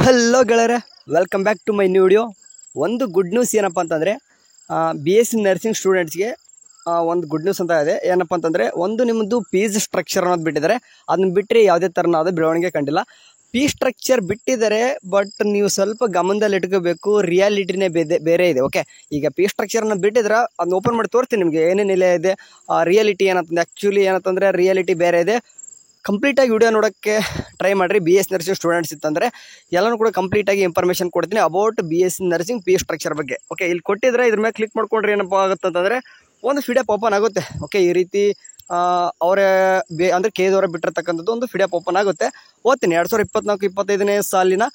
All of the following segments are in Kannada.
ಹಲೋ ಗೆಳೆಯರೆ, welcome back to my new video. ಒಂದು ಗುಡ್ ನ್ಯೂಸ್ ಏನಪ್ಪ ಅಂತಂದರೆ BSc ನರ್ಸಿಂಗ್ ಸ್ಟೂಡೆಂಟ್ಸ್ಗೆ ಒಂದು ಗುಡ್ ನ್ಯೂಸ್ ಅಂತ ಇದೆ. ಏನಪ್ಪ ಅಂತಂದರೆ ಒಂದು ನಿಮ್ಮದು ಫೀಸ್ ಸ್ಟ್ರಕ್ಚರ್ ಅನ್ನೋದು ಬಿಟ್ಟಿದ್ದಾರೆ. ಅದನ್ನ ಬಿಟ್ಟರೆ ಯಾವುದೇ ಥರನಾದ ಬೆಳವಣಿಗೆ ಕಂಡಿಲ್ಲ. ಫೀಸ್ ಸ್ಟ್ರಕ್ಚರ್ ಬಿಟ್ಟಿದ್ದಾರೆ, ಬಟ್ ನೀವು ಸ್ವಲ್ಪ ಗಮನದಲ್ಲಿ ಇಟ್ಕೋಬೇಕು. ರಿಯಾಲಿಟಿನೇ ಬೇರೆ ಇದೆ. ಓಕೆ, ಈಗ ಫೀಸ್ ಸ್ಟ್ರಕ್ಚರ್ನ ಬಿಟ್ಟಿದ್ರೆ ಅದನ್ನ ಓಪನ್ ಮಾಡಿ ತೋರಿಸ್ತೀನಿ ನಿಮಗೆ ಏನೇನಿಲ್ಲ ಇದೆ. ರಿಯಾಲಿಟಿ ಏನಂತಂದ್ರೆ ಆ್ಯಕ್ಚುಲಿ ಏನಂತಂದರೆ ರಿಯಾಲಿಟಿ ಬೇರೆ ಇದೆ. ಕಂಪ್ಲೀಟಾಗಿ ವಿಡಿಯೋ ನೋಡೋಕ್ಕೆ ಟ್ರೈ ಮಾಡಿರಿ. BSc ನರ್ಸಿಂಗ್ ಸ್ಟೂಡೆಂಟ್ಸ್ ಇತ್ತಂದರೆ ಎಲ್ಲನೂ ಕೂಡ ಕಂಪ್ಲೀಟಾಗಿ ಇನ್ಫಾರ್ಮೇಷನ್ ಕೊಡ್ತೀನಿ about BSc nursing fees structure ಬಗ್ಗೆ. ಓಕೆ, ಇಲ್ಲಿ ಕೊಟ್ಟಿದ್ರೆ ಇದ್ರ ಮೇಲೆ ಕ್ಲಿಕ್ ಮಾಡ್ಕೊಂಡ್ರೆ ಏನಪ್ಪ ಆಗುತ್ತೆ ಅಂತಂದರೆ ಒಂದು PDF ಓಪನ್ ಆಗುತ್ತೆ. ಓಕೆ, ಈ ರೀತಿ ಅವರೇ ಅಂದರೆ KEದವರ ಬಿಟ್ಟಿರ್ತಕ್ಕಂಥದ್ದು ಒಂದು PDF ಓಪನ್ ಆಗುತ್ತೆ. ಓದ್ತೀನಿ. 2024-25ನೇ ಸಾಲಿನ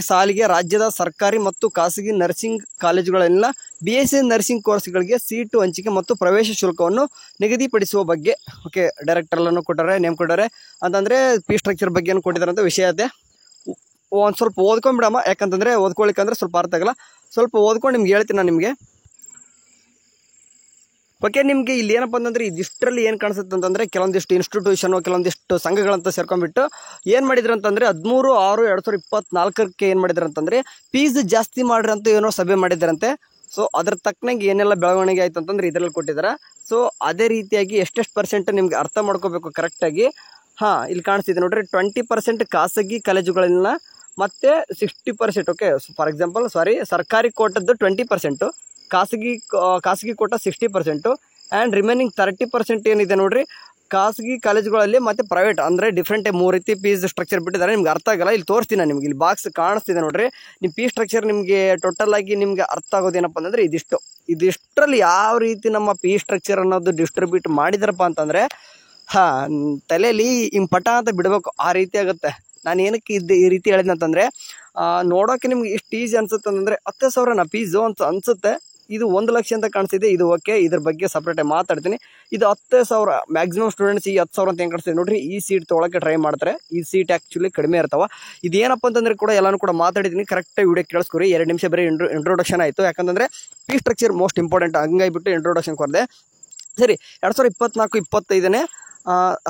ಸಾಲಿಗೆ ರಾಜ್ಯದ ಸರ್ಕಾರಿ ಮತ್ತು ಖಾಸಗಿ ನರ್ಸಿಂಗ್ ಕಾಲೇಜುಗಳಲ್ಲಿನ BSc ನರ್ಸಿಂಗ್ ಕೋರ್ಸ್ಗಳಿಗೆ ಸೀಟು ಹಂಚಿಕೆ ಮತ್ತು ಪ್ರವೇಶ ಶುಲ್ಕವನ್ನು ನಿಗದಿಪಡಿಸುವ ಬಗ್ಗೆ. ಓಕೆ, ಡೈರೆಕ್ಟರ್ಗಳನ್ನು ಕೊಟ್ಟರೆ, ನೇಮ್ ಕೊಟ್ಟರೆ ಅಂತಂದರೆ ಫೀಸ್ ಸ್ಟ್ರಕ್ಚರ್ ಬಗ್ಗೆ ಏನು ಕೊಟ್ಟಿದ್ದಾರೆ ಅಂತ ವಿಷಯ ಇದೆ. ಒಂದು ಸ್ವಲ್ಪ ಓದ್ಕೊಂಡ್ಬಿಡಮ್ಮ, ಯಾಕಂತಂದರೆ ಓದ್ಕೊಳ್ಳಿಕ್ಕಂದ್ರೆ ಸ್ವಲ್ಪ ಅರ್ಥ ಆಗಲ್ಲ. ಸ್ವಲ್ಪ ಓದ್ಕೊಂಡು ನಿಮ್ಗೆ ಹೇಳ್ತೀನಿ ನಾನು ನಿಮಗೆ. ಓಕೆ, ನಿಮಗೆ ಇಲ್ಲಿ ಏನಪ್ಪ ಅಂತಂದರೆ ಇದಿಷ್ಟರಲ್ಲಿ ಏನು ಕಾಣಿಸುತ್ತೆ ಅಂತಂದರೆ ಕೆಲವೊಂದಿಷ್ಟು ಇನ್ಸ್ಟಿಟ್ಯೂಷನು, ಕೆಲವೊಂದಿಷ್ಟು ಸಂಘಗಳಂತ ಸೇರ್ಕೊಂಡ್ಬಿಟ್ಟು ಏನು ಮಾಡಿದ್ರು ಅಂತಂದರೆ 13/6/2024 ಏನು ಮಾಡಿದ್ರು ಅಂತಂದರೆ ಫೀಸ್ ಜಾಸ್ತಿ ಮಾಡ್ರಿ ಅಂತ ಏನೋ ಸಭೆ ಮಾಡಿದ್ದಾರಂತೆ. ಸೊ ಅದ್ರ ತಕ್ಕನಾಗಿ ಏನೆಲ್ಲ ಬೆಳವಣಿಗೆ ಆಯ್ತು ಅಂತಂದ್ರೆ ಇದರಲ್ಲಿ ಕೊಟ್ಟಿದ್ದಾರೆ. ಸೊ ಅದೇ ರೀತಿಯಾಗಿ ಎಷ್ಟೆಷ್ಟು ಪರ್ಸೆಂಟ್ ನಿಮ್ಗೆ ಅರ್ಥ ಮಾಡ್ಕೋಬೇಕು ಕರೆಕ್ಟಾಗಿ. ಇಲ್ಲಿ ಕಾಣಿಸ್ತಿದೆ ನೋಡ್ರಿ, 20% ಖಾಸಗಿ ಕಾಲೇಜುಗಳನ್ನ ಮತ್ತು 60%. ಓಕೆ, ಫಾರ್ ಎಕ್ಸಾಂಪಲ್ ಸರ್ಕಾರಿ ಕೋಟದ್ದು 20%, ಖಾಸಗಿ ಕೋಟ 60%, ಆ್ಯಂಡ್ ರಿಮೈನಿಂಗ್ 30% ಏನಿದೆ ನೋಡ್ರಿ ಖಾಸಗಿ ಕಾಲೇಜುಗಳಲ್ಲಿ ಮತ್ತು ಪ್ರೈವೇಟ್. ಅಂದರೆ ಡಿಫ್ರೆಂಟ್ 3 ರೀತಿ ಫೀಸ್ ಸ್ಟ್ರಕ್ಚರ್ ಬಿಟ್ಟಿದ್ದಾರೆ. ನಿಮ್ಗೆ ಅರ್ಥ ಆಗಲ್ಲ, ಇಲ್ಲಿ ತೋರಿಸ್ತೀನಿ ನಾನು ನಿಮ್ಗೆ. ಇಲ್ಲಿ ಬಾಕ್ಸ್ ಕಾಣಿಸ್ತಿದೆ ನೋಡ್ರಿ, ನಿಮ್ಮ ಫೀಸ್ ಸ್ಟ್ರಕ್ಚರ್ ನಿಮಗೆ ಟೋಟಲ್ ಆಗಿ ನಿಮ್ಗೆ ಅರ್ಥ ಆಗೋದೇನಪ್ಪ ಅಂತಂದರೆ ಇದಿಷ್ಟರಲ್ಲಿ ಯಾವ ರೀತಿ ನಮ್ಮ ಫೀಸ್ ಸ್ಟ್ರಕ್ಚರ್ ಅನ್ನೋದು ಡಿಸ್ಟ್ರಿಬ್ಯೂಟ್ ಮಾಡಿದಾರಪ್ಪ ಅಂತಂದರೆ ತಲೆಯಲ್ಲಿ ಪಟ ಅಂತ ಬಿಡಬೇಕು, ಆ ರೀತಿ ಆಗುತ್ತೆ. ನಾನು ಏನಕ್ಕೆ ಈ ರೀತಿ ಹೇಳಿದ್ನಂತಂದರೆ ನೋಡೋಕೆ ನಿಮ್ಗೆ ಇಷ್ಟು ಈಸಿ ಅನ್ಸುತ್ತೆ ಅಂತಂದರೆ 10,000ನ ಫೀಸು ಅಂತ ಅನಿಸುತ್ತೆ. ಇದು 1 ಲಕ್ಷ ಅಂತ ಕಾಣಿಸ್ತಿದೆ. ಇದು ಓಕೆ, ಇದ್ರ ಬಗ್ಗೆ ಸಪ್ರೇಟಾಗಿ ಮಾತಾಡ್ತೀನಿ. ಇದು 10,000 ಮ್ಯಾಕ್ಸಿಮಮ್ ಸ್ಟೂಡೆಂಟ್ಸ್ ಈ 10,000 ಅಂತ ಹೆಂಗೆ ಕಾಣಿಸ್ತಿದೆ ನೋಡ್ರಿ. ಈ ಸೀಟ್ ತೊಗೊಳಕ್ಕೆ ಟ್ರೈ ಮಾಡ್ತಾರೆ. ಈ ಸೀಟ್ ಆ್ಯಕ್ಚುಲಿ ಕಡಿಮೆ ಇರ್ತಾವೆ. ಇದೇನಪ್ಪ ಅಂತಂದರೆ ಕೂಡ ಎಲ್ಲನೂ ಕೂಡ ಮಾತಾಡಿದ್ದೀನಿ. ಕರೆಕ್ಟಾಗಿ ವಿಡಿಯೋ ಕೇಳಿಸ್ಕೊರಿ. 2 ನಿಮಿಷ ಬರೀ ಇಂಟ್ರೊಡಕ್ಷನ್ ಆಯಿತು, ಯಾಕಂತಂದರೆ ಫೀಸ್ ಸ್ಟ್ರಕ್ಚರ್ ಮೋಸ್ಟ್ ಇಂಪಾರ್ಟೆಂಟ್. ಹಂಗಾಗಿಬಿಟ್ಟು ಇಂಟ್ರೊಡಕ್ಷನ್ ಕೊರದೆ. ಸರಿ, 2024-25ನೇ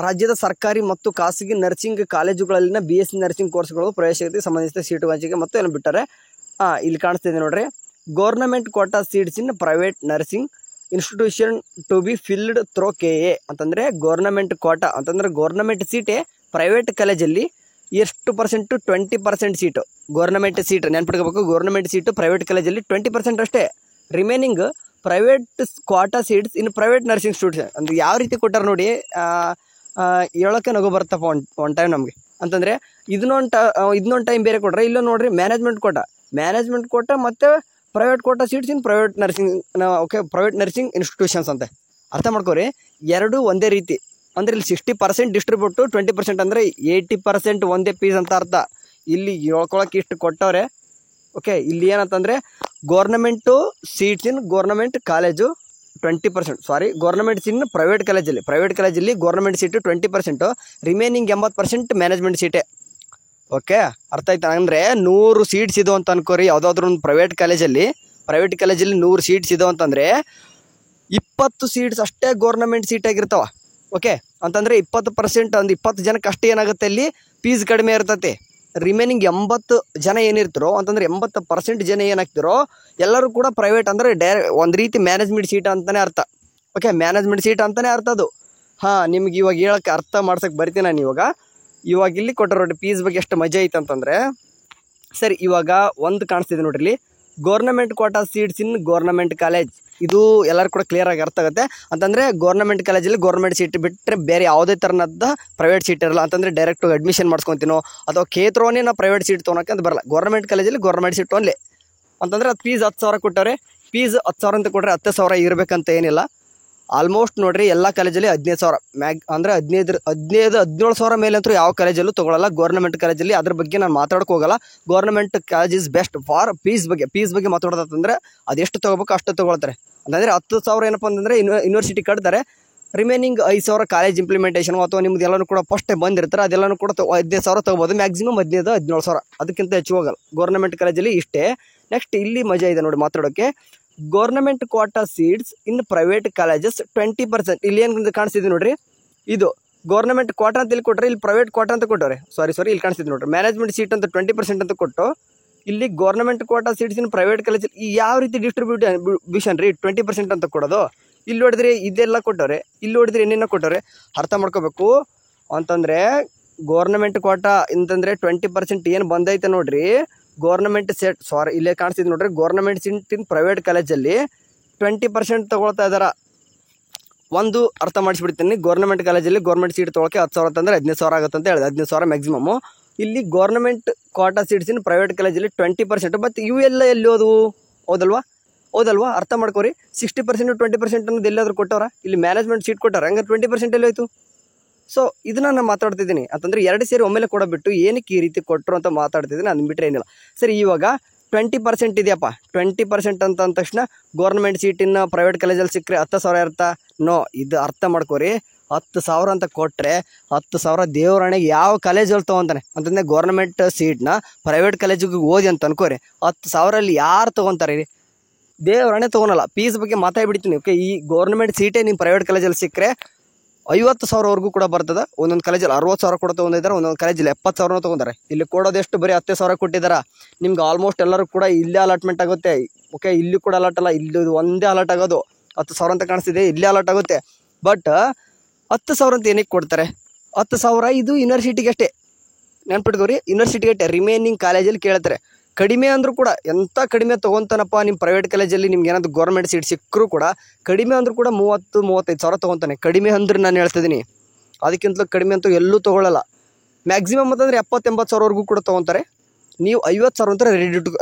ರಾಜ್ಯದ ಸರ್ಕಾರಿ ಮತ್ತು ಖಾಸಗಿ ನರ್ಸಿಂಗ್ ಕಾಲೇಜುಗಳಲ್ಲಿನ BSc ನರ್ಸಿಂಗ್ ಕೋರ್ಸ್ಗಳು ಪ್ರವೇಶಕ್ಕೆ ಸಂಬಂಧಿಸಿದ ಸೀಟು ಹಂಚಿಕೆ ಮತ್ತು ಏನು ಬಿಟ್ಟಾರೆ. ಇಲ್ಲಿ ಕಾಣಿಸ್ತಿದೆ ನೋಡ್ರಿ, government quota seats in private nursing institution to be filled through KA ಅಂತಂದರೆ ಗೌರ್ನಮೆಂಟ್ ಕೋಟಾ ಅಂತಂದರೆ ಗೌರ್ನಮೆಂಟ್ ಸೀಟೇ ಪ್ರೈವೇಟ್ ಕಾಲೇಜಲ್ಲಿ ಎಷ್ಟು ಪರ್ಸೆಂಟು? 20% seat government seat. ನೆನ್ಪಿಟ್ಕೋಬೇಕು, ಗೌರ್ನಮೆಂಟ್ ಸೀಟು ಪ್ರೈವೇಟ್ ಕಾಲೇಜಲ್ಲಿ 20% ಅಷ್ಟೇ. Remaining private quota seats in private nursing students. ಅಂದರೆ ಯಾವ ರೀತಿ ಕೊಟ್ಟಾರೆ ನೋಡಿ, ಹೇಳೋಕ್ಕೆ ನಗು ಬರ್ತಪ್ಪ ಒನ್ ಟೈಮ್ ನಮಗೆ. ಅಂತಂದರೆ ಇದನ್ನೊಂದು ಟೈಮ್ ಬೇರೆ ಕೊಟ್ರೆ, ಇಲ್ಲ ನೋಡ್ರಿ ಮ್ಯಾನೇಜ್ಮೆಂಟ್ ಕೋಟಾ ಮತ್ತು private quota seats in private nursing. Okay, private nursing institutions ಅಂತ ಅರ್ಥ ಮಾಡ್ಕೋರಿ. ಎರಡೂ ಒಂದೇ ರೀತಿ. ಅಂದರೆ ಇಲ್ಲಿ 60% ಡಿಸ್ಟ್ರಿಬ್ಯೂಟು, 20% ಅಂದರೆ 80% ಒಂದೇ ಫೀಸ್ ಅಂತ ಅರ್ಥ. ಇಲ್ಲಿ ಹೇಳ್ಕೊಳಕ್ಕೆ ಇಷ್ಟು ಕೊಟ್ಟವ್ರೆ. ಓಕೆ, ಇಲ್ಲಿ ಏನಂತಂದರೆ government seats in government college 20%, government seat private ಕಾಲೇಜಲ್ಲಿ ಗೌರ್ನಮೆಂಟ್ ಸೀಟು 20%, ರಿಮೈನಿಂಗ್ 80% ಮ್ಯಾನೇಜ್ಮೆಂಟ್ ಸೀಟೇ. ಓಕೆ, ಅರ್ಥ ಆಯ್ತಾ? ಅಂದರೆ 100 ಸೀಟ್ಸ್ ಇದು ಅಂತ ಅನ್ಕೋರಿ. ಯಾವುದಾದ್ರೂ ಒಂದು ಪ್ರೈವೇಟ್ ಕಾಲೇಜಲ್ಲಿ 100 ಸೀಟ್ಸ್ ಇದು ಅಂತಂದರೆ 20 ಸೀಟ್ಸ್ ಅಷ್ಟೇ ಗೌರ್ನಮೆಂಟ್ ಸೀಟ್ ಆಗಿರ್ತಾವ. ಓಕೆ, ಅಂತಂದರೆ 20%, ಒಂದು 20 ಜನಕ್ಕೆ ಅಷ್ಟೇ ಏನಾಗುತ್ತೆ, ಅಲ್ಲಿ ಫೀಸ್ ಕಡಿಮೆ ಇರ್ತೈತೆ. ರಿಮೈನಿಂಗ್ 80 ಜನ ಏನಿರ್ತಾರೋ ಅಂತಂದರೆ 80% ಜನ ಏನಾಗ್ತಿರೋ ಎಲ್ಲರೂ ಕೂಡ ಪ್ರೈವೇಟ್. ಅಂದರೆ ಒಂದು ರೀತಿ ಮ್ಯಾನೇಜ್ಮೆಂಟ್ ಸೀಟ್ ಅಂತಲೇ ಅರ್ಥ. ಓಕೆ, ಮ್ಯಾನೇಜ್ಮೆಂಟ್ ಸೀಟ್ ಅಂತಲೇ ಅರ್ಥ ಅದು. ನಿಮ್ಗೆ ಇವಾಗ ಹೇಳೋಕ್ಕೆ ಅರ್ಥ ಮಾಡ್ಸೋಕ್ಕೆ ಬರ್ತೀನಿ ನಾನು ಇವಾಗ ಇಲ್ಲಿ ಕೊಟ್ಟರು ನೋಡಿ ಫೀಸ್ ಬಗ್ಗೆ ಎಷ್ಟು ಮಜಾ ಐತೆ ಅಂತಂದರೆ. ಸರಿ, ಇವಾಗ ಒಂದು ಕಾಣಿಸ್ತಿದೆ ನೋಡ್ರಿ, ಇಲ್ಲಿ government quota seats in government college. ಇದು ಎಲ್ಲರೂ ಕೂಡ ಕ್ಲಿಯರಾಗಿ ಅರ್ಥ ಆಗುತ್ತೆ. ಅಂತಂದರೆ ಗೌರ್ನಮೆಂಟ್ ಕಾಲೇಜಲ್ಲಿ ಗೌರ್ಮೆಂಟ್ ಸೀಟ್ ಬಿಟ್ಟರೆ ಬೇರೆ ಯಾವುದೇ ಥರನಾದ ಪ್ರೈವೇಟ್ ಸೀಟ್ ಇರಲ್ಲ. ಅಂತಂದರೆ ಡೈರೆಕ್ಟಾಗಿ ಅಡ್ಮಿಷನ್ ಮಾಡ್ಸ್ಕೊತೀನೋ ಅಥವಾ ಥ್ರೋನೇ ನಾವು ಪ್ರೈವೇಟ್ ಸೀಟ್ ತೊಗೊಳಕ್ಕೆ ಅಂತ ಬರಲ್ಲ. ಗೌರ್ಮೆಂಟ್ ಕಾಲೇಜಲ್ಲಿ ಗೌರ್ಮೆಂಟ್ ಸೀಟ್ ಓನ್ಲಿ. ಅಂತಂದರೆ ಅದು ಫೀಸ್ 10,000 ಕೊಟ್ಟವ್ರೆ. ಫೀಸ್ 10,000 ಅಂತ ಕೊಟ್ಟರೆ 10,000 ಇರಬೇಕಂತ ಏನಿಲ್ಲ. ಆಲ್ಮೋಸ್ಟ್ ನೋಡ್ರಿ ಎಲ್ಲ ಕಾಲೇಜಲ್ಲಿ 15,000 ಅಂದರೆ 17,000 ಮೇಲೆ ಅಂತೂ ಯಾವ ಕಾಲೇಜಲ್ಲೂ ತೊಗೊಳಲ್ಲ. ಗೌರ್ಮೆಂಟ್ ಕಾಲೇಜಲ್ಲಿ ಅದ್ರ ಬಗ್ಗೆ ನಾನು ಮಾತಾಡೋಕೆ ಹೋಗಲ್ಲ. Government college is best for fees ಬಗ್ಗೆ ಮಾತಾಡೋದಂತಂದರೆ ಅದೆಷ್ಟು ತೊಗೋಬೇಕು ಅಷ್ಟು ತೊಗೊಳ್ತಾರೆ. ಅಂತಂದರೆ 10,000 ಏನಪ್ಪ ಅಂತಂದರೆ ಯೂನಿವರ್ಸಿಟಿ ಕಟ್ತಾರೆ. ರಿಮೈನಿಂಗ್ 5,000 ಕಾಲೇಜ್ ಇಂಪ್ಲಿಮೆಂಟೇಷನು ಅಥವಾ ನಿಮ್ದು ಎಲ್ಲನೂ ಕೂಡ ಫಸ್ಟ್ ಬಂದಿರ್ತಾರೆ. ಅದೆಲ್ಲನೂ ಕೂಡ 15,000 ತೊಗೋಬೋದು. ಮ್ಯಾಕ್ಸಿಮಮ್ 17,000 ಅದಕ್ಕಿಂತ ಹೆಚ್ಚು ಹೋಗಲ್ಲ. ಗೌರ್ಮೆಂಟ್ ಕಾಲೇಜಲ್ಲಿ ಇಷ್ಟೇ. ನೆಕ್ಸ್ಟ್ ಇಲ್ಲಿ ಮಜಾ ಇದೆ ನೋಡಿ ಮಾತಾಡೋಕ್ಕೆ. Government quota seats in private colleges 20%. ಇಲ್ಲಿ ಏನು ಕಾಣಿಸ್ತಿದೆ ನೋಡ್ರಿ, ಇದು ಗೌರ್ಮೆಂಟ್ ಕ್ವಾಟಾ ಅಂತ ಇಲ್ಲಿ ಕೊಟ್ಟರೆ, ಇಲ್ಲಿ ಪ್ರೈವೇಟ್ ಕ್ವಾಟಾ ಅಂತ ಕೊಟ್ಟವ್ರೆ. ಸಾರಿ ಇಲ್ಲಿ ಕಾಣಿಸ್ತಿದೆ ನೋಡ್ರಿ, ಮ್ಯಾನೇಜ್ಮೆಂಟ್ ಸೀಟ್ ಅಂತ 20% ಅಂತ ಕೊಟ್ಟು, ಇಲ್ಲಿ government quota seats in private college ಯಾವ ರೀತಿ ಡಿಸ್ಟ್ರಿಬ್ಯೂಷನ್ ರೀ 20% ಅಂತ ಕೊಡೋದು. ಇಲ್ಲಿ ನೋಡಿದ್ರೆ ಇದೆಲ್ಲ ಕೊಟ್ಟವ್ರೆ, ಇಲ್ಲಿ ನೋಡಿದ್ರೆ ಏನೇನೋ ಕೊಟ್ಟವ್ರೆ. ಅರ್ಥ ಮಾಡ್ಕೋಬೇಕು ಅಂತಂದರೆ ಗೌರ್ಮೆಂಟ್ ಕ್ವಾಟಾ ಅಂತಂದರೆ 20% ಏನು ಬಂದೈತೆ ನೋಡ್ರಿ. ಗೌರ್ಮೆಂಟ್ ಸೆಟ್ ಇಲ್ಲೇ ಕಾಣಿಸ್ತಿದೆ ನೋಡ್ರಿ, ಗೌರ್ಮೆಂಟ್ ಸೀಟ್ ಇನ್ ಪ್ರೈವೇಟ್ ಕಾಲೇಜಲ್ಲಿ 20% ತೊಗೊಳ್ತಾ ಇದ್ದಾರೆ. ಒಂದು ಅರ್ಥ ಮಾಡಿಸ್ಬಿಡ್ತೀನಿ, ಗೌರ್ಮೆಂಟ್ ಕಾಲೇಜಲ್ಲಿ ಗೌರ್ಮೆಂಟ್ ಸೀಟ್ ತೊಗೊಳಕ್ಕೆ 10,000 ಅಂತಂದರೆ 15,000 ಆಗುತ್ತೆ ಅಂತ ಹೇಳಿದೆ. 15,000 ಮ್ಯಾಕ್ಸಿಮಮ್ಮು. ಇಲ್ಲಿ government quota seats in private ಕಾಲೇಜಲ್ಲಿ 20%. ಮತ್ತು ಇವು ಎಲ್ಲ ಎಲ್ಲಿ ಹೌದಲ್ವಾ ಅರ್ಥ ಮಾಡ್ಕೋರಿ. 60% 20% ಅನ್ನೋದು ಎಲ್ಲಾದರೂ ಕೊಟ್ಟವ್ರ? ಇಲ್ಲಿ ಮ್ಯಾನೇಜ್ಮೆಂಟ್ ಸೀಟ್ ಕೊಟ್ಟಾರ, ಹಂಗೆ 20% ಎಲ್ಲಿ ಹೋಯ್ತು? ಸೊ ಇದನ್ನ ನಾನು ಮಾತಾಡ್ತಿದ್ದೀನಿ ಅಂತಂದರೆ 2 ಸೇರಿ ಒಮ್ಮೆಲೆ ಕೊಡಬಿಟ್ಟು ಏನಕ್ಕೆ ಈ ರೀತಿ ಕೊಟ್ಟರು ಅಂತ ಮಾತಾಡ್ತಿದ್ದೀನಿ, ಅದನ್ನ ಬಿಟ್ಟರೆ ಏನಿಲ್ಲ. ಸರಿ, ಇವಾಗ 20% ಇದೆಯಪ್ಪ. 20% ಅಂತ ಅಂದ ತಕ್ಷಣ ಗೌರ್ಮೆಂಟ್ ಸೀಟಿನ ಪ್ರೈವೇಟ್ ಕಾಲೇಜಲ್ಲಿ ಸಿಕ್ಕರೆ 10,000 ಇರ್ತಾ? ನೋ, ಇದು ಅರ್ಥ ಮಾಡ್ಕೋರಿ. 10,000 ಅಂತ ಕೊಟ್ಟರೆ 10,000 ದೇವರಾಣೆಗೆ ಯಾವ ಕಾಲೇಜಲ್ಲಿ ತೊಗೊತಾನೆ ಅಂತಂದರೆ ಗೌರ್ಮೆಂಟ್ ಸೀಟ್ನ ಪ್ರೈವೇಟ್ ಕಾಲೇಜಿಗೆ ಓದಿ ಅಂತ ಅನ್ಕೋರಿ. 10,000 ಯಾರು ತೊಗೊತಾರೆ ರೀ? ದೇವರಾಣೆ ತೊಗೊಳಲ್ಲ. ಫೀಸ್ ಬಗ್ಗೆ ಮಾತಾಡ್ಬಿಡ್ತೀನಿ. ಓಕೆ, ಈ ಗೌರ್ಮೆಂಟ್ ಸೀಟೇ ನಿಮ್ಮ ಪ್ರೈವೇಟ್ ಕಾಲೇಜಲ್ಲಿ ಸಿಕ್ಕರೆ 50,000ವರೆಗೂ ಕೂಡ ಬರ್ತದೆ. ಒಂದೊಂದು ಕಾಲೇಜಲ್ಲಿ 60,000 ಕೂಡ ತೊಗೊಂಡಿದ್ದಾರೆ, ಒಂದೊಂದು ಕಾಲೇಜಲ್ಲಿ 70,000 ತೊಗೊಂತಾರೆ. ಇಲ್ಲಿ ಕೊಡೋದೆಷ್ಟು ಬರೀ 10,000 ಕೊಟ್ಟಿದ್ದಾರೆ. ನಿಮ್ಗೆ ಆಲ್ಮೋಸ್ಟ್ ಎಲ್ಲರೂ ಕೂಡ ಇಲ್ಲೇ ಅಲಾಟ್ಮೆಂಟ್ ಆಗುತ್ತೆ. ಓಕೆ, ಇಲ್ಲಿ ಕೂಡ ಅಲಾಟ್ ಅಲ್ಲ, ಇಲ್ಲಿ ಒಂದೇ ಅಲಾಟ್ ಆಗೋದು. 10,000 ಅಂತ ಕಾಣಿಸ್ತಿದೆ, ಇಲ್ಲೇ ಅಲಾಟ್ ಆಗುತ್ತೆ. ಬಟ್ 10,000 ಅಂತ ಏನಕ್ಕೆ ಕೊಡ್ತಾರೆ? 10,000 ಇದು ಯೂನಿವರ್ಸಿಟಿಗೆ ಅಷ್ಟೇ, ನೆನ್ಪಿಟ್ಕೋರಿ. ಯೂನಿವರ್ಸಿಟಿಗೆ ಅಷ್ಟೇ. ರಿಮೈನಿಂಗ್ ಕಾಲೇಜಲ್ಲಿ ಕೇಳ್ತಾರೆ. ಕಡಿಮೆ ಅಂದರೂ ಕೂಡ ಎಂಥ ಕಡಿಮೆ ತೊಗೊತಾನಪ್ಪ ನಿಮ್ಮ ಪ್ರೈವೇಟ್ ಕಾಲೇಜಲ್ಲಿ, ನಿಮ್ಗೆ ಏನಾದರೂ ಗೌರ್ಮೆಂಟ್ ಸೀಟ್ ಸಿಕ್ಕರೂ ಕೂಡ ಕಡಿಮೆ ಅಂದರೂ ಕೂಡ 30-35,000 ತೊಗೊತಾನೆ. ಕಡಿಮೆ ಅಂದ್ರೆ ನಾನು ಹೇಳ್ತಿದ್ದೀನಿ, ಅದಕ್ಕಿಂತಲೂ ಕಡಿಮೆ ಅಂತೂ ಎಲ್ಲೂ ತೊಗೊಳ್ಳಲ್ಲ. ಮ್ಯಾಕ್ಸಿಮಮ್ ಅಂತಂದರೆ 70,000-80,000ವರೆಗೂ ಕೂಡ ತೊಗೊತಾರೆ. ನೀವು 50,000 ಅಂತ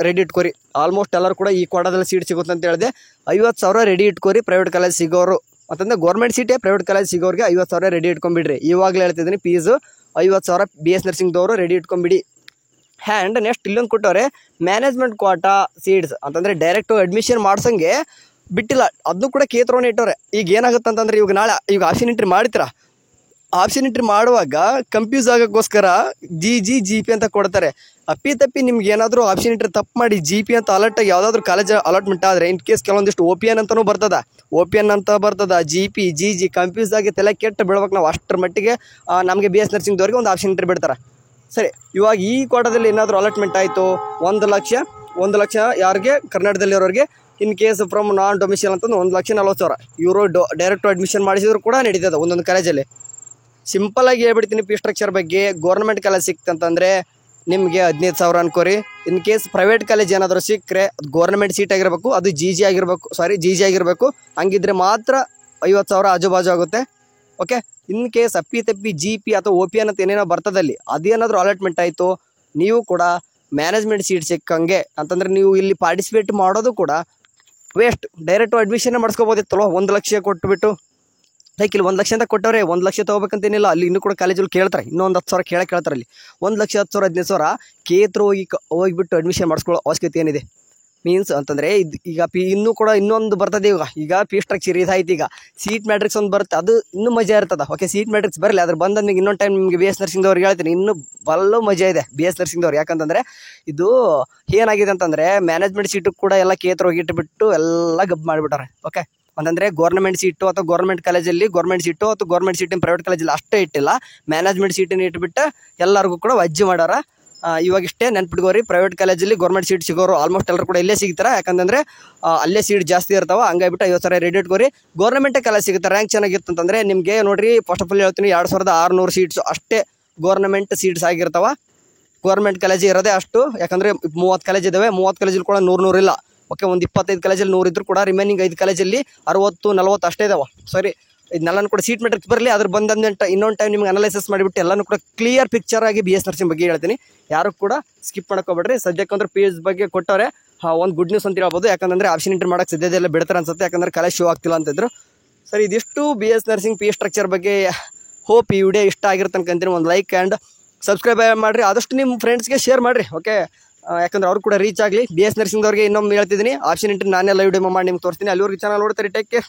ರೆಡಿ ಇಟ್ಕೋರಿ. ಆಲ್ಮೋಸ್ಟ್ ಎಲ್ಲರೂ ಕೂಡ ಈ ಕ್ವಾಟಾದಲ್ಲಿ ಸೀಟ್ ಸಿಗುತ್ತೆ ಅಂತ ಹೇಳಿದೆ. 50,000 ರೆಡಿ ಇಟ್ಕೋರಿ. ಪ್ರೈವೇಟ್ ಕಾಲೇಜ್ ಸಿಗೋರು ಅಂತಂದರೆ ಗೌರ್ಮೆಂಟ್ ಸೀಟೇ ಪ್ರೈವೇಟ್ ಕಾಲೇಜ್ ಸಿಗೋರಿಗೆ 50,000 ರೆಡಿ ಇಟ್ಕೊಂಡ್ಬಿಡ್ರಿ. ಇವಾಗಲೇ ಹೇಳ್ತಿದ್ದೀನಿ, ಫೀಸು 50,000 BS ನರ್ಸಿಂಗ್ದವರು ರೆಡಿ ಇಟ್ಕೊಂಬಿಡಿ. ಹ್ಯಾಂಡ್ ನೆಕ್ಸ್ಟ್ ಇಲ್ಲೊಂದು ಕೊಟ್ಟವ್ರೆ, ಮ್ಯಾನೇಜ್ಮೆಂಟ್ ಕ್ವಾಟಾ ಸೀಟ್ಸ್ ಅಂತಂದರೆ ಡೈರೆಕ್ಟು ಅಡ್ಮಿಷನ್ ಮಾಡ್ಸಂಗೆ ಬಿಟ್ಟಿಲ್ಲ, ಅದನ್ನು ಕೂಡ ಕೇತ್ರವನ್ನ ಇಟ್ಟವ್ರೆ. ಈಗ ಏನಾಗುತ್ತೆ ಅಂತಂದರೆ ಈಗ ಆಪ್ಷನ್ ಎಂಟ್ರಿ ಮಾಡ್ತೀರಾ, ಆಪ್ಷನ್ ಎಂಟ್ರಿ ಮಾಡುವಾಗ ಕನ್ಫ್ಯೂಸ್ ಆಗೋಕ್ಕೋಸ್ಕರ GP ಅಂತ ಕೊಡ್ತಾರೆ. ಅಪ್ಪಿ ನಿಮ್ಗೆ ಏನಾದರೂ ಆಪ್ಷನ್ ಎಂಟ್ರಿ ತಪ್ಪು ಮಾಡಿ GP ಅಂತ ಅಲರ್ಟಾಗಿ ಯಾವುದಾದ್ರೂ ಕಾಲೇಜ್ ಅಲಾಟ್ಮೆಂಟ್ ಆದರೆ ಇನ್ ಕೇಸ್ ಕೆಲವೊಂದಿಷ್ಟು OPN ಅಂತಲೂ ಬರ್ತದೆ, OPN ಅಂತ ಬರ್ತದೆ, GP GG ಕನ್ಫ್ಯೂಸ್ ಆಗಿ ತಲೆ ಕೆಟ್ಟು ಬೀಳ್ಬೇಕು ನಾವು. ಅಷ್ಟರ ಮಟ್ಟಿಗೆ ನಮಗೆ BS ನರ್ಸಿಂಗ್ದವ್ರಿಗೆ ಒಂದು ಆಪ್ಷನ್ ಎಂಟ್ರಿ ಬಿಡ್ತಾರೆ. ಸರಿ, ಇವಾಗ ಈ ಕ್ವಾಟಾದಲ್ಲಿ ಏನಾದರೂ ಅಲಾಟ್ಮೆಂಟ್ ಆಯಿತು, 1 ಲಕ್ಷ ಯಾರಿಗೆ ಕರ್ನಾಟಕದಲ್ಲಿರೋರಿಗೆ, ಇನ್ ಕೇಸ್ ಫ್ರಮ್ ನಾನ್ ಡೊಮಿಷಿಯಲ್ ಅಂತಂದು 1,40,000 ಇವರು ಡೈರೆಕ್ಟ್ ಅಡ್ಮಿಷನ್ ಮಾಡಿಸಿದ್ರು ಕೂಡ ನಡೀತದೆ ಒಂದೊಂದು ಕಾಲೇಜಲ್ಲಿ. ಸಿಂಪಲಾಗಿ ಹೇಳ್ಬಿಡ್ತೀನಿ ಫೀ ಸ್ಟ್ರಕ್ಚರ್ ಬಗ್ಗೆ. ಗೌರ್ಮೆಂಟ್ ಕಾಲೇಜ್ ಸಿಕ್ತಂತಂದರೆ ನಿಮಗೆ 15,000 ಅನ್ಕೋರಿ. ಇನ್ ಕೇಸ್ ಪ್ರೈವೇಟ್ ಕಾಲೇಜ್ ಏನಾದರೂ ಸಿಕ್ಕರೆ ಅದು ಗೌರ್ಮೆಂಟ್ ಸೀಟ್ ಆಗಿರಬೇಕು, ಅದು GG ಆಗಿರಬೇಕು. ಹಂಗಿದ್ರೆ ಮಾತ್ರ 50,000 ಆಜುಬಾಜು ಆಗುತ್ತೆ. ಓಕೆ, ಇನ್ ಕೇಸ್ ಅಪ್ಪಿ GP ಅಥವಾ OPN ಅಂತ ಏನೇನೋ ಬರ್ತದಲ್ಲಿ ಅದೇನಾದರೂ ಅಲಾಟ್ಮೆಂಟ್ ಆಯಿತು, ನೀವು ಕೂಡ ಮ್ಯಾನೇಜ್ಮೆಂಟ್ ಸೀಟ್ ಸಿಕ್ಕಂಗೆ ಅಂತಂದರೆ ನೀವು ಇಲ್ಲಿ ಪಾರ್ಟಿಸಿಪೇಟ್ ಮಾಡೋದು ಕೂಡ ವೇಸ್ಟ್. ಡೈರೆಕ್ಟು ಅಡ್ಮಿಷನ್ನೇ ಮಾಡಿಸ್ಕೋಬೋದಿತ್ತಲ್ವ 1 ಲಕ್ಷ ಕೊಟ್ಟುಬಿಟ್ಟು. ಲೈಕ್ ಇಲ್ಲಿ 1 ಲಕ್ಷ ಅಂತ ಕೊಟ್ಟವ್ರೆ, 1 ಲಕ್ಷ ತೊಗೋಬೇಕಂತೇನಿಲ್ಲ. ಅಲ್ಲಿ ಇನ್ನೂ ಕೂಡ ಕಾಲೇಜಲ್ಲಿ ಕೇಳ್ತಾರೆ, ಇನ್ನೊಂದು 10,000 ಕೇಳ್ತಾರೆ. ಅಲ್ಲಿ 1 ಲಕ್ಷ 10,000 15,000 ಕೇತ್ರ ಹೋಗಿಬಿಟ್ಟು ಅಡ್ಮಿಷನ್ ಮಾಡಿಸ್ಕೊಳ್ಳೋ ಅವಶ್ಯಕತೆ ಏನಿದೆ? ಮೀನ್ಸ್ ಅಂತಂದರೆ ಈಗ ಇನ್ನೊಂದು ಬರ್ತದೆ. ಈಗ ಫೀ ಸ್ಟ್ರಕ್ಚರ್ ಇದಾಯ್ತು. ಈಗ ಸೀಟ್ ಮ್ಯಾಟ್ರಿಕ್ಸ್ ಒಂದು ಬರುತ್ತೆ, ಅದು ಇನ್ನೂ ಮಜಾ ಇರ್ತದೆ. ಓಕೆ, ಸೀಟ್ ಮ್ಯಾಟ್ರಿಕ್ಸ್ ಬರಲಿ, ಅದ್ರ ಬಂದಂಗೆ ಇನ್ನೊಂದು ಟೈಮ್ ನಿಮಗೆ BS ನರ್ಸಿಂಗ್ದವ್ರಿಗೆ ಹೇಳ್ತೀನಿ, ಇನ್ನೂ ಬಲ್ಲೂ ಮಜಾ ಇದೆ BS ನರ್ಸಿಂಗ್ದವ್ರು. ಯಾಕಂತಂದರೆ ಇದು ಏನಾಗಿದೆ ಅಂತಂದರೆ ಮ್ಯಾನೇಜ್ಮೆಂಟ್ ಸೀಟು ಕೂಡ ಎಲ್ಲ ಕೇತ್ರ ಹೋಗಿಟ್ಬಿಟ್ಟು ಎಲ್ಲ ಗಬ್ ಮಾಡಿಬಿಟ್ಟಾರೆ. ಓಕೆ, ಅಂತಂದರೆ ಗೌರ್ಮೆಂಟ್ ಸೀಟು ಅಥವಾ ಗೌರ್ಮೆಂಟ್ ಕಾಲೇಜಲ್ಲಿ ಗೌರ್ಮೆಂಟ್ ಸೀಟು ಅಥವಾ ಗೌರ್ಮೆಂಟ್ ಸೀಟಿನ ಪ್ರೈವೇಟ್ ಕಾಲೇಜಲ್ಲಿ ಅಷ್ಟೇ ಇಟ್ಟಿಲ್ಲ, ಮ್ಯಾನೇಜ್ಮೆಂಟ್ ಸೀಟನ್ನು ಇಟ್ಬಿಟ್ಟು ಎಲ್ಲರಿಗೂ ಕೂಡ ವಜ್ಜೆ ಮಾಡ್ಯಾರ. ಇವಾಗ ಇಷ್ಟೇ ನೆನ್ಪಿಟ್ಕೋರಿ, ಪ್ರೈವೇಟ್ ಕಾಲೇಜಲ್ಲಿ ಗೌರ್ಮೆಂಟ್ ಸೀಟ್ ಸಿಗೋರು ಆಲ್ಮೋಸ್ಟ್ ಎಲ್ಲರೂ ಕೂಡ ಇಲ್ಲೇ ಸಿಗ್ತಾರೆ. ಯಾಕಂತಂದರೆ ಅಲ್ಲೇ ಸೀಟ್ ಜಾಸ್ತಿ ಇರ್ತಾವೆ. ಹಂಗಾಗಿಬಿಟ್ಟು 50,000 ರೆಡಿ ಇಟ್ಕೋರಿ. ಗೌರ್ಮೆಂಟ್ ಕಾಲೇಜ್ ಸಿಗುತ್ತೆ. ರ್ಯಾಂಕ್ ಚೆನ್ನಾಗಿತ್ತು ಅಂತಂದರೆ ನಿಮಗೆ ನೋಡಿರಿ, ಫಸ್ಟ್ ಆಫ್ ಆಲ್ ಹೇಳ್ತೀನಿ, 2,600 ಸೀಟ್ಸು ಅಷ್ಟೇ ಗೌರ್ಮೆಂಟ್ ಸೀಟ್ಸ್ ಆಗಿರ್ತಾವೆ. ಗೌರ್ಮೆಂಟ್ ಕಾಲೇಜ್ ಇರೋದೇ ಅಷ್ಟು. ಯಾಕಂದರೆ 30 ಕಾಲೇಜ್ ಇದ್ದಾವೆ, 30 ಕಾಲೇಜಲ್ಲಿ ಕೂಡ 100 ಇಲ್ಲ. ಓಕೆ, ಒಂದು 25 ಕಾಲೇಜಲ್ಲಿ 100 ಇದ್ದರೂ ಕೂಡ ರಿಮೈನಿಂಗ್ 5 ಕಾಲೇಜಲ್ಲಿ 60-40 ಅಷ್ಟೇ ಇದಾವೆ. ಸರಿ, ಇದನ್ನೆಲ್ಲನೂ ಕೂಡ ಸೀಟ್ ಮೆಟ್ರಿಕ್ಸ್ ಬರಲಿ. ಅದ್ರ ಇನ್ನೊಂದು ಟೈಮ್ ನಿಮ್ಗೆ ಅನಲೈಸಿಸ್ ಮಾಡಿಬಿಟ್ಟು ಎಲ್ಲನೂ ಕೂಡ ಕ್ಲಿಯರ್ ಪಿಕ್ಚರ್ ಆಗಿ BS ನರ್ಸಿಂಗ್ ಬಗ್ಗೆ ಹೇಳ್ತೀನಿ. ಯಾರು ಕೂಡ ಸ್ಕಿಪ್ ಮಾಡ್ಕೋಬೇಡ್ರಿ. ಸದ್ಯಕ್ಕಂದ್ರೆ ಫೀಸ್ ಬಗ್ಗೆ ಕೊಟ್ಟವ್ರೆ. ಒಂದು ಗುಡ್ ನ್ಯೂಸ್ ಅಂತ ಹೇಳ್ಬೋದು. ಯಾಕಂದರೆ ಆಪ್ಷನ್ ಎಂಟ್ರಿ ಮಾಡೋಕ್ಕೆ ಸದ್ಯದೆಲ್ಲ ಬಿಡ್ತಾರೆ ಅನ್ಸುತ್ತೆ, ಯಾಕಂದರೆ ಕಾಲೇಜ್ ಶೋ ಆಗ್ತಿಲ್ಲ ಅಂತಿದ್ರು. ಸರಿ, ಇದಿಷ್ಟು BS ನರ್ಸಿಂಗ್ ಫೀ ಸ್ಟ್ರಕ್ಚರ್ ಬಗ್ಗೆ. ಹೋಪ್ ಈ ವಿಡಿಯೋ ಇಷ್ಟ ಆಗಿರುತ್ತೆ ಅನ್ಕೊಂತೀನಿ. ಒಂದು ಲೈಕ್ ಆ್ಯಂಡ್ ಸಬ್ಸ್ಕ್ರೈಬ್ ಮಾಡಿರಿ. ಆದಷ್ಟು ನಿಮ್ಮ ಫ್ರೆಂಡ್ಸ್ಗೆ ಶೇರ್ ಮಾಡಿರಿ. ಓಕೆ, ಯಾಕಂದ್ರೆ ಅವ್ರು ಕೂಡ ರೀಚ್ ಆಗಲಿ. BS ನರ್ಸಿಂಗ್ದವ್ರಿಗೆ ಇನ್ನೊಮ್ಮೆ ಹೇಳ್ತಿದ್ದೀನಿ, ಆಪ್ಷನ್ ಎಂಟ್ರಿ ನಾನೇ ಲೈವ್ ಡೆಮೋ ಮಾಡಿ ನಿಮ್ಗೆ ತೋರಿಸ್ತೀನಿ. ಅಲ್ಲಿವರೆಗೆ ಚಾನಲ್ ನೋಡ್ತಾರೆ. Take care.